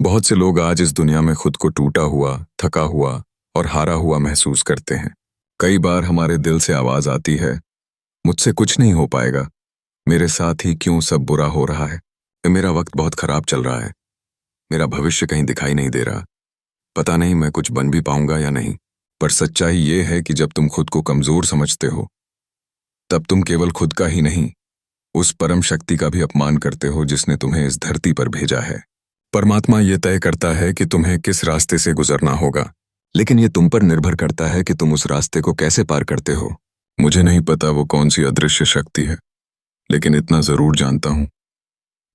बहुत से लोग आज इस दुनिया में खुद को टूटा हुआ, थका हुआ और हारा हुआ महसूस करते हैं। कई बार हमारे दिल से आवाज आती है, मुझसे कुछ नहीं हो पाएगा, मेरे साथ ही क्यों सब बुरा हो रहा है, मेरा वक्त बहुत खराब चल रहा है, मेरा भविष्य कहीं दिखाई नहीं दे रहा, पता नहीं मैं कुछ बन भी पाऊंगा या नहीं। पर सच्चाई ये है कि जब तुम खुद को कमजोर समझते हो, तब तुम केवल खुद का ही नहीं, उस परम शक्ति का भी अपमान करते हो जिसने तुम्हें इस धरती पर भेजा है। परमात्मा ये तय करता है कि तुम्हें किस रास्ते से गुजरना होगा, लेकिन ये तुम पर निर्भर करता है कि तुम उस रास्ते को कैसे पार करते हो। मुझे नहीं पता वो कौन सी अदृश्य शक्ति है, लेकिन इतना जरूर जानता हूं,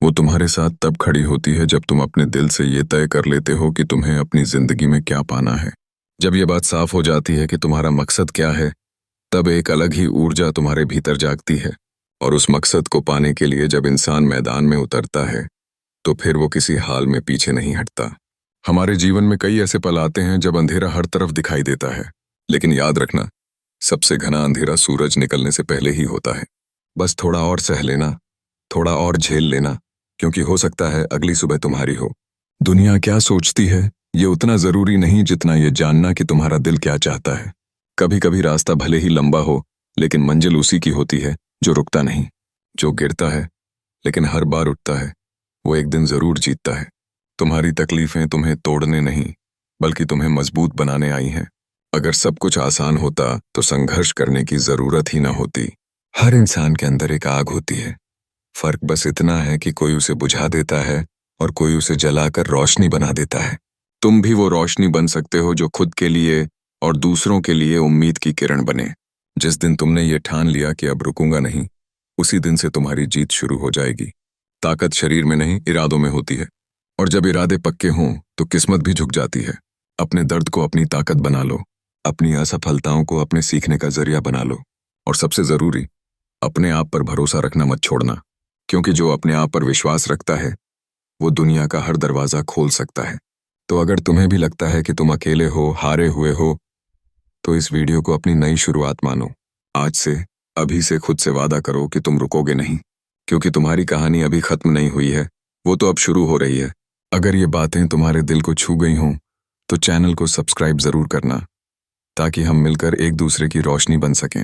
वो तुम्हारे साथ तब खड़ी होती है जब तुम अपने दिल से ये तय कर लेते हो कि तुम्हें अपनी जिंदगी में क्या पाना है। जब ये बात साफ हो जाती है कि तुम्हारा मकसद क्या है, तब एक अलग ही ऊर्जा तुम्हारे भीतर जागती है। और उस मकसद को पाने के लिए जब इंसान मैदान में उतरता है, तो फिर वो किसी हाल में पीछे नहीं हटता। हमारे जीवन में कई ऐसे पल आते हैं जब अंधेरा हर तरफ दिखाई देता है, लेकिन याद रखना, सबसे घना अंधेरा सूरज निकलने से पहले ही होता है। बस थोड़ा और सह लेना, थोड़ा और झेल लेना, क्योंकि हो सकता है अगली सुबह तुम्हारी हो। दुनिया क्या सोचती है, ये उतना जरूरी नहीं जितना ये जानना कि तुम्हारा दिल क्या चाहता है। कभी कभी रास्ता भले ही लंबा हो, लेकिन मंजिल उसी की होती है जो रुकता नहीं, जो गिरता है लेकिन हर बार उठता है, वो एक दिन जरूर जीतता है। तुम्हारी तकलीफें तुम्हें तोड़ने नहीं, बल्कि तुम्हें मजबूत बनाने आई हैं। अगर सब कुछ आसान होता तो संघर्ष करने की जरूरत ही ना होती। हर इंसान के अंदर एक आग होती है, फर्क बस इतना है कि कोई उसे बुझा देता है और कोई उसे जलाकर रोशनी बना देता है। तुम भी वो रोशनी बन सकते हो जो खुद के लिए और दूसरों के लिए उम्मीद की किरण बने। जिस दिन तुमने ये ठान लिया कि अब रुकूंगा नहीं, उसी दिन से तुम्हारी जीत शुरू हो जाएगी। ताकत शरीर में नहीं, इरादों में होती है, और जब इरादे पक्के हों तो किस्मत भी झुक जाती है। अपने दर्द को अपनी ताकत बना लो, अपनी असफलताओं को अपने सीखने का जरिया बना लो, और सबसे जरूरी, अपने आप पर भरोसा रखना मत छोड़ना, क्योंकि जो अपने आप पर विश्वास रखता है वो दुनिया का हर दरवाजा खोल सकता है। तो अगर तुम्हें भी लगता है कि तुम अकेले हो, हारे हुए हो, तो इस वीडियो को अपनी नई शुरुआत मानो। आज से, अभी से खुद से वादा करो कि तुम रुकोगे नहीं, क्योंकि तुम्हारी कहानी अभी खत्म नहीं हुई है, वो तो अब शुरू हो रही है। अगर ये बातें तुम्हारे दिल को छू गई हों, तो चैनल को सब्सक्राइब जरूर करना, ताकि हम मिलकर एक दूसरे की रोशनी बन सकें।